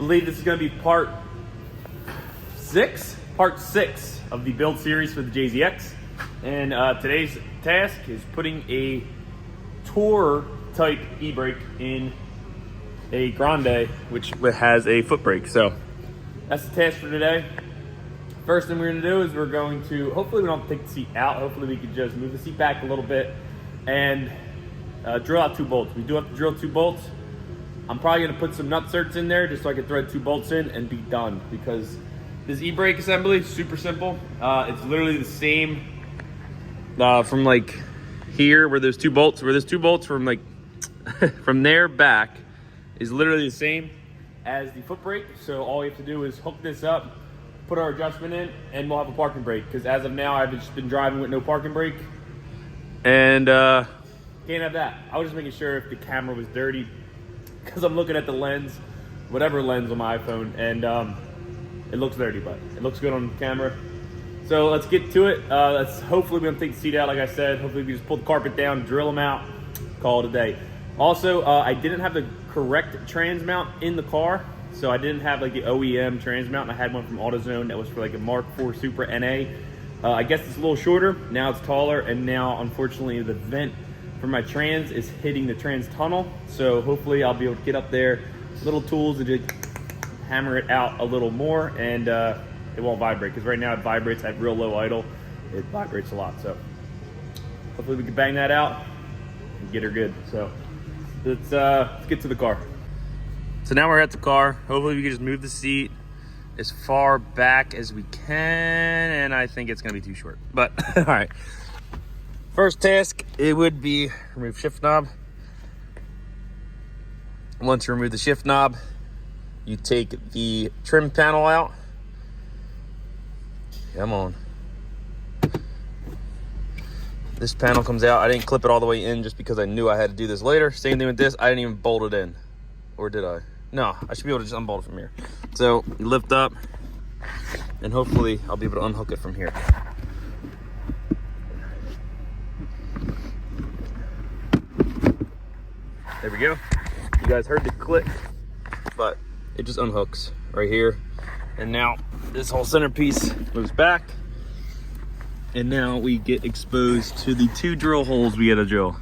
believe this is going to be part six of the build series for the JZX. And today's task is putting a tour type e-brake in a Grande, which has a foot brake. So that's the task for today. First thing we're going to do is we're going to, hopefully we don't have to take the seat out. Hopefully we can just move the seat back a little bit and drill out 2 bolts. We do have to drill 2 bolts. I'm probably going to put some nutserts in there just so I can thread 2 bolts in and be done, because this e-brake assembly is super simple. It's literally the same from like here where there's 2 bolts, from like from there back is literally the same as the foot brake. So all we have to do is hook this up, put our adjustment in, and we'll have a parking brake. Because as of now, I've just been driving with no parking brake, and can't have that. I was just making sure if the camera was dirty, because I'm looking at the lens, whatever lens on my iPhone, and it looks dirty, but it looks good on camera. So let's get to it. Hopefully we don't take the seat out, like I said. Hopefully we just pull the carpet down, drill them out, call it a day. Also, I didn't have the correct trans mount in the car. So I didn't have like the OEM trans mount. I had one from AutoZone that was for like a Mark IV Super NA. I guess it's a little shorter. Now it's taller, and now unfortunately the vent for my trans is hitting the trans tunnel. So hopefully I'll be able to get up there, little tools, and just hammer it out a little more, and it won't vibrate, because right now it vibrates at real low idle. It vibrates a lot. So hopefully we can bang that out and get her good. So let's get to the car. So now we're at the car. Hopefully we can just move the seat as far back as we can, and I think it's gonna be too short, but all right. First task, it would be remove shift knob. Once you remove the shift knob, you take the trim panel out. Come on. This panel comes out. I didn't clip it all the way in just because I knew I had to do this later. Same thing with this. I didn't even bolt it in. Or did I? No, I should be able to just unbolt it from here. So you lift up, and hopefully I'll be able to unhook it from here. There we go. You guys heard the click, but it just unhooks right here. And now this whole centerpiece moves back, and now we get exposed to the 2 drill holes we gotta drill.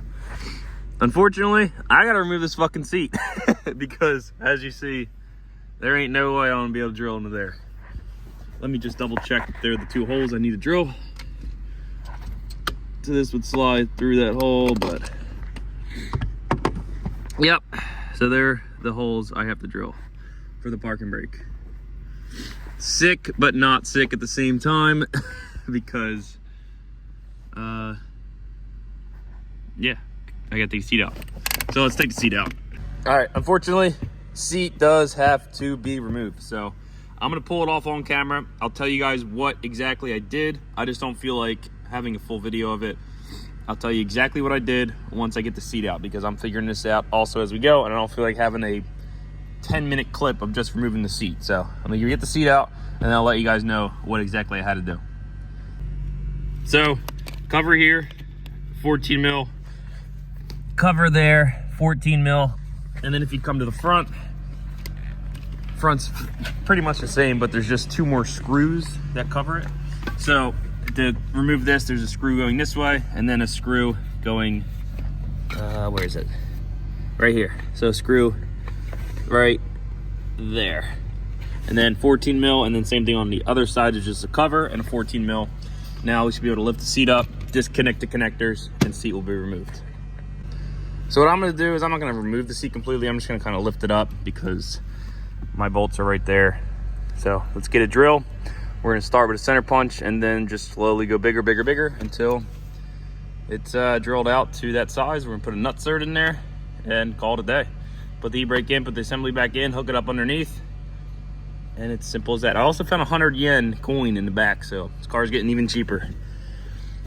Unfortunately, I gotta remove this fucking seat because, as you see, there ain't no way I'm gonna be able to drill into there. Let me just double check if they're the 2 holes I need to drill. So this would slide through that hole, but yep. So they're the holes I have to drill for the parking brake. Sick, but not sick at the same time, because yeah, I gotta take the seat out. So let's take the seat out. All right, unfortunately, seat does have to be removed. So I'm gonna pull it off on camera. I'll tell you guys what exactly I did. I just don't feel like having a full video of it. I'll tell you exactly what I did once I get the seat out, because I'm figuring this out also as we go, and I don't feel like having a 10-minute clip of just removing the seat. So I'm gonna get the seat out, and I'll let you guys know what exactly I had to do. So cover here, 14 mil. Cover there, 14 mil. And then if you come to the front's pretty much the same, but there's just 2 more screws that cover it. So to remove this, there's a screw going this way, and then a screw going, where is it? Right here. So screw right there. And then 14 mil, and then same thing on the other side is just a cover and a 14 mil. Now we should be able to lift the seat up, disconnect the connectors, and seat will be removed. So what I'm gonna do is I'm not gonna remove the seat completely. I'm just gonna kind of lift it up because my bolts are right there. So let's get a drill. We're gonna start with a center punch and then just slowly go bigger, bigger, bigger until it's drilled out to that size. We're gonna put a nutsert in there and call it a day. Put the e-brake in, put the assembly back in, hook it up underneath, and it's simple as that. I also found a 100 yen coin in the back, so this car's getting even cheaper.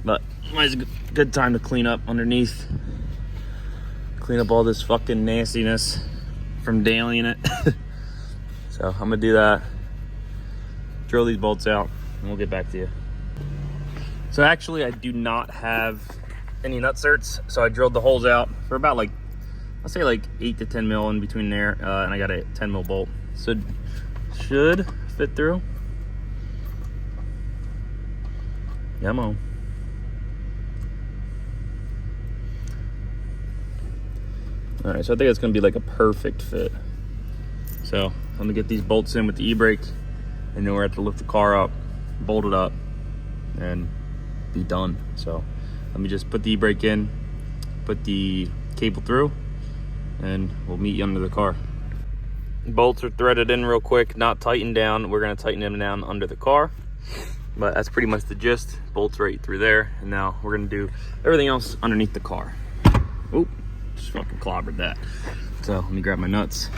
But it's a good time to clean up underneath. Clean up all this fucking nastiness from dailying it. So I'm gonna do that. Drill these bolts out, and we'll get back to you. So actually, I do not have any nutserts, so I drilled the holes out for about like, I'll say like 8 to 10 mil in between there, and I got a 10 mil bolt. So should fit through. Come on. All right, so I think it's gonna be like a perfect fit. So I'm gonna get these bolts in with the e-brake, and then we're gonna have to lift the car up, bolt it up, and be done. So let me just put the e-brake in, put the cable through, and we'll meet you under the car. Bolts are threaded in real quick, not tightened down. We're gonna tighten them down under the car, but that's pretty much the gist. Bolts right through there, and now we're gonna do everything else underneath the car. Oop, just fucking clobbered that. So let me grab my nuts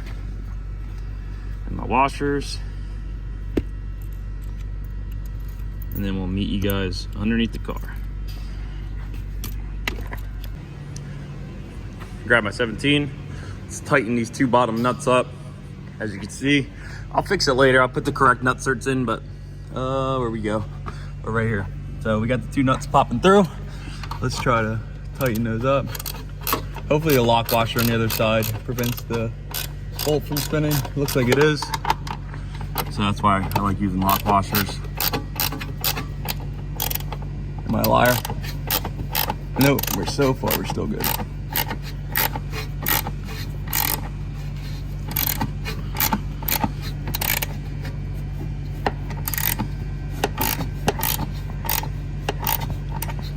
and my washers, and then we'll meet you guys underneath the car. Grab my 17. Let's tighten these two bottom nuts up. As you can see, I'll fix it later. I'll put the correct nut certs in, but where we go? We're right here. So we got the two nuts popping through. Let's try to tighten those up. Hopefully the lock washer on the other side prevents the bolt from spinning. Looks like it is. So that's why I like using lock washers. Am I a liar? Nope, so far we're still good.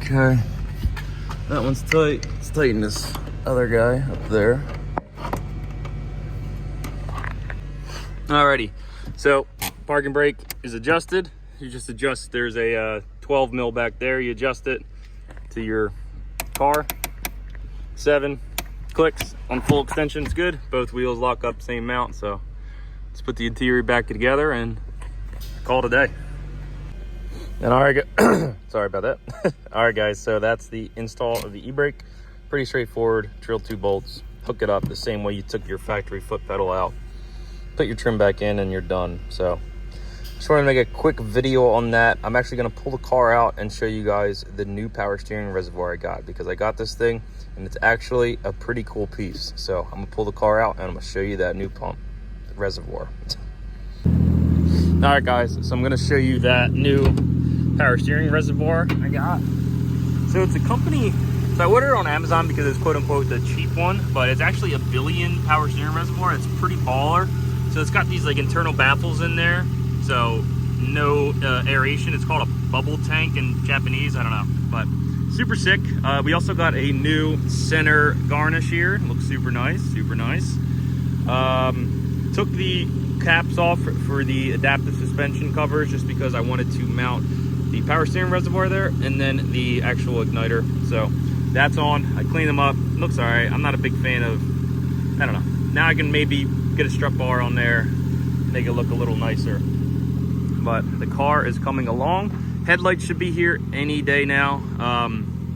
Okay, that one's tight. Let's tighten this other guy up there. Alrighty, so parking brake is adjusted. You just adjust, there's a 12 mil back there. You adjust it to your car. 7 clicks on full extension, it's good. Both wheels lock up same mount, so let's put the interior back together and call it a day. And all right, sorry about that. All right, guys, so that's the install of the e-brake. Pretty straightforward. Drill 2 bolts, hook it up the same way you took your factory foot pedal out. Put your trim back in and you're done. So just wanted to make a quick video on that. I'm actually gonna pull the car out and show you guys the new power steering reservoir I got, because I got this thing and it's actually a pretty cool piece. So I'm gonna pull the car out and I'm gonna show you that new pump reservoir. All right, guys, so I'm gonna show you that new power steering reservoir I got. So it's a company, so I ordered it on Amazon because it's quote unquote the cheap one, but it's actually a billion power steering reservoir. It's pretty baller. So it's got these like internal baffles in there, so no aeration. It's called a bubble tank in Japanese, I don't know, but super sick. We also got a new center garnish here. It looks super nice, super nice. Took the caps off for the adaptive suspension covers just because I wanted to mount the power steering reservoir there and then the actual igniter. So that's on. I cleaned them up. Looks all right. I'm not a big fan of, I don't know. Now I can maybe get a strut bar on there, make it look a little nicer. But the car is coming along. Headlights should be here any day now.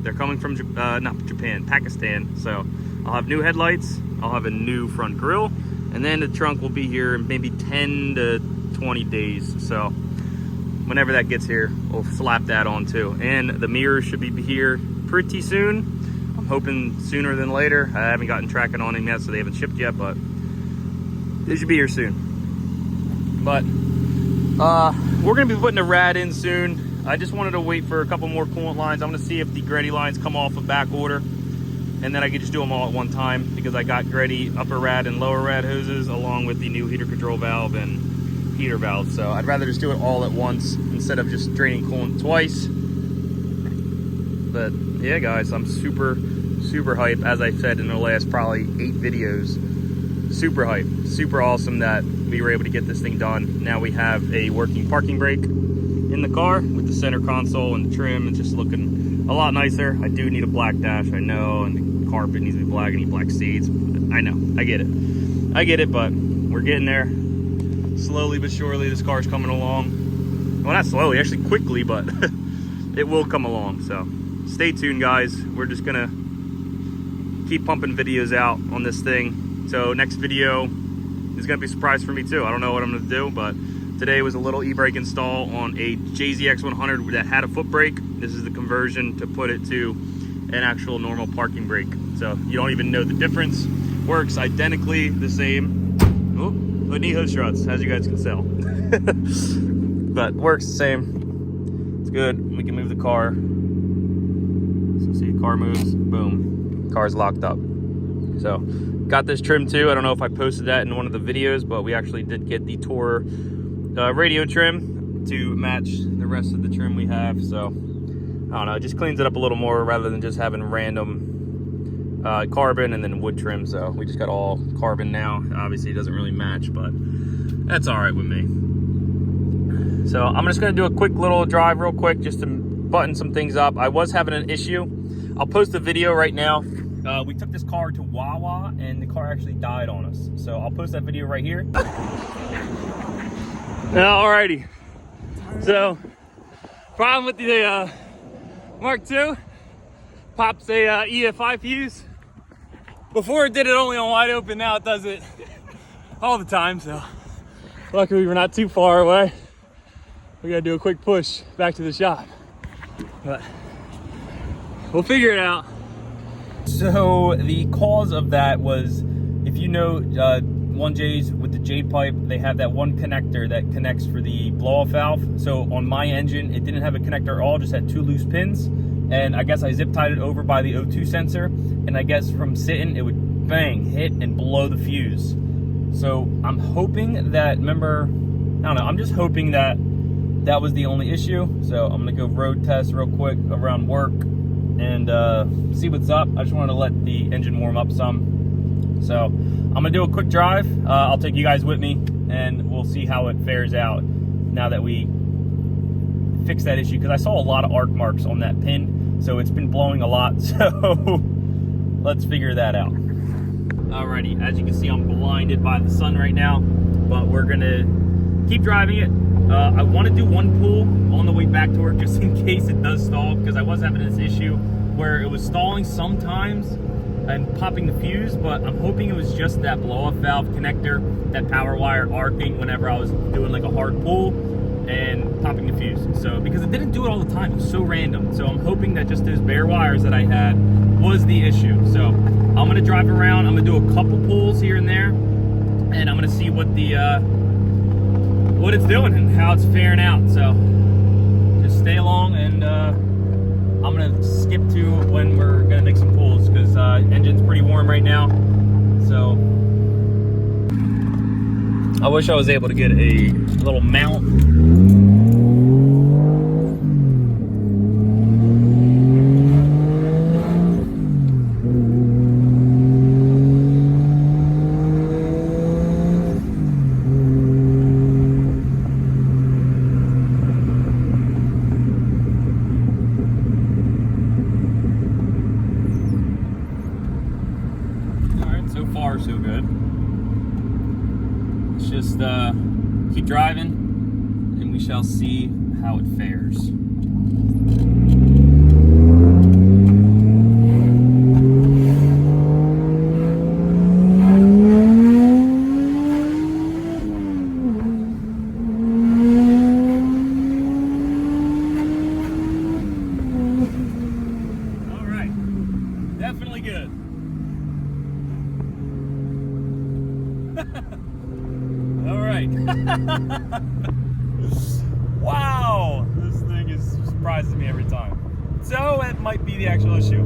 They're coming from not Japan, Pakistan. So I'll have new headlights. I'll have a new front grille, and then the trunk will be here in maybe 10 to 20 days. So whenever that gets here, we'll slap that on too. And the mirrors should be here pretty soon. I'm hoping sooner than later. I haven't gotten tracking on them yet, so they haven't shipped yet, but they should be here soon. But we're gonna be putting a rad in soon. I just wanted to wait for a couple more coolant lines. I'm gonna see if the Greddy lines come off of back order, and then I can just do them all at one time, because I got Greddy upper rad and lower rad hoses along with the new heater control valve and heater valve. So I'd rather just do it all at once instead of just draining coolant twice. But yeah, guys, I'm super hyped. As I said in the last probably 8 videos, super hyped, super awesome that we were able to get this thing done. Now we have a working parking brake in the car with the center console and the trim. It's just looking a lot nicer. I do need a black dash, I know, and the carpet needs to be black. I need black seats. I know, I get it, but we're getting there. Slowly but surely, this car's coming along. Well, not slowly, actually quickly, but it will come along. So stay tuned, guys. We're just gonna keep pumping videos out on this thing. So next video is gonna be a surprise for me too. I don't know what I'm gonna do, but today was a little e-brake install on a JZX100 that had a foot brake. This is the conversion to put it to an actual normal parking brake. So you don't even know the difference. Works identically the same. Oh, with knee hoof struts, as you guys can tell. But works the same. It's good. We can move the car. So see, car moves, boom, car's locked up. So got this trim too. I don't know if I posted that in one of the videos, but we actually did get the Tour radio trim to match the rest of the trim we have. So I don't know, it just cleans it up a little more rather than just having random carbon and then wood trim. So we just got all carbon now. Obviously it doesn't really match, but that's all right with me. So I'm just gonna do a quick little drive real quick just to button some things up. I was having an issue. I'll post a video right now. We took this car to Wawa and the car actually died on us. So I'll post that video right here. Alrighty. So, problem with the Mark II, pops a EFI fuse. Before it did it only on wide open, now it does it all the time. So, luckily we're not too far away. We gotta do a quick push back to the shop. But we'll figure it out. So the cause of that was, if you know 1Js with the J pipe, they have that one connector that connects for the blow-off valve. So on my engine, it didn't have a connector at all, just had 2 loose pins. And I guess I zip tied it over by the O2 sensor. And I guess from sitting, it would bang, hit, and blow the fuse. So I'm hoping that, remember, I don't know, I'm just hoping that that was the only issue. So I'm gonna go road test real quick around work and see what's up. I just wanted to let the engine warm up some. So I'm gonna do a quick drive. I'll take you guys with me and we'll see how it fares out now that we fix that issue, because I saw a lot of arc marks on that pin, so it's been blowing a lot. So let's figure that out. Alrighty, as you can see, I'm blinded by the sun right now, but we're gonna keep driving it. I want to do one pull on the way back to work just in case it does stall, because I was having this issue where it was stalling sometimes and popping the fuse, but I'm hoping it was just that blow-off valve connector, that power wire arcing whenever I was doing like a hard pull and popping the fuse. So, because it didn't do it all the time, it was so random. So I'm hoping that just those bare wires that I had was the issue. So I'm gonna drive around, I'm gonna do a couple pulls here and there, and I'm gonna see what the what it's doing and how it's faring out. So just stay along, and I'm gonna skip to when we're gonna make some pulls, because engine's pretty warm right now. So I wish I was able to get a little mount. So far, so good. Let's just keep driving, and we shall see how it fares. All right, definitely good. All right. Wow, this thing is surprises me every time. So it might be the actual issue.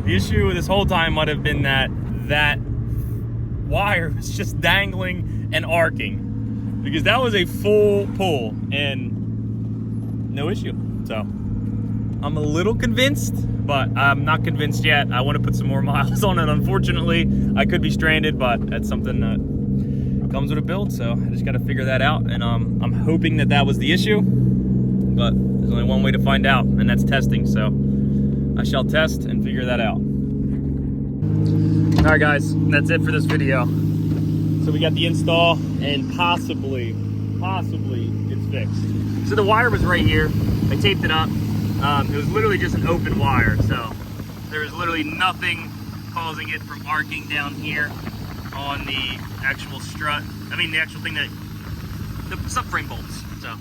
The issue this whole time might have been that that wire was just dangling and arcing, because that was a full pull and no issue. So I'm a little convinced, but I'm not convinced yet. I want to put some more miles on it. Unfortunately, I could be stranded, but that's something that comes with a build, so I just got to figure that out. And I'm hoping that that was the issue, but there's only one way to find out, and that's testing. So I shall test and figure that out. All right, guys, that's it for this video. So we got the install, and possibly it's fixed. So the wire was right here. I taped it up. It was literally just an open wire, so there was literally nothing causing it from arcing down here on the actual strut. I mean, the actual thing that, the subframe bolts. So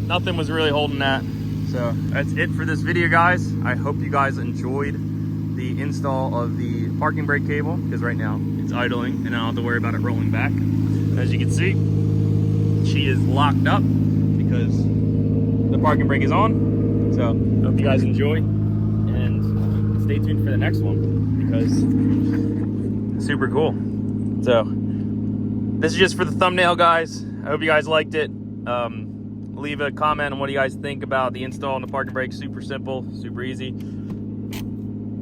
nothing was really holding that. So that's it for this video, guys. I hope you guys enjoyed the install of the parking brake cable, because right now it's it's idling, and I don't have to worry about it rolling back. As you can see, she is locked up because the parking brake is on. So hope you guys enjoy, and stay tuned for the next one because it's super cool. So this is just for the thumbnail, guys. I hope you guys liked it. Leave a comment on what you guys think about the install on the parking brake. Super simple, super easy.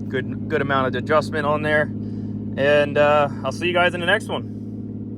Good amount of adjustment on there. And I'll see you guys in the next one.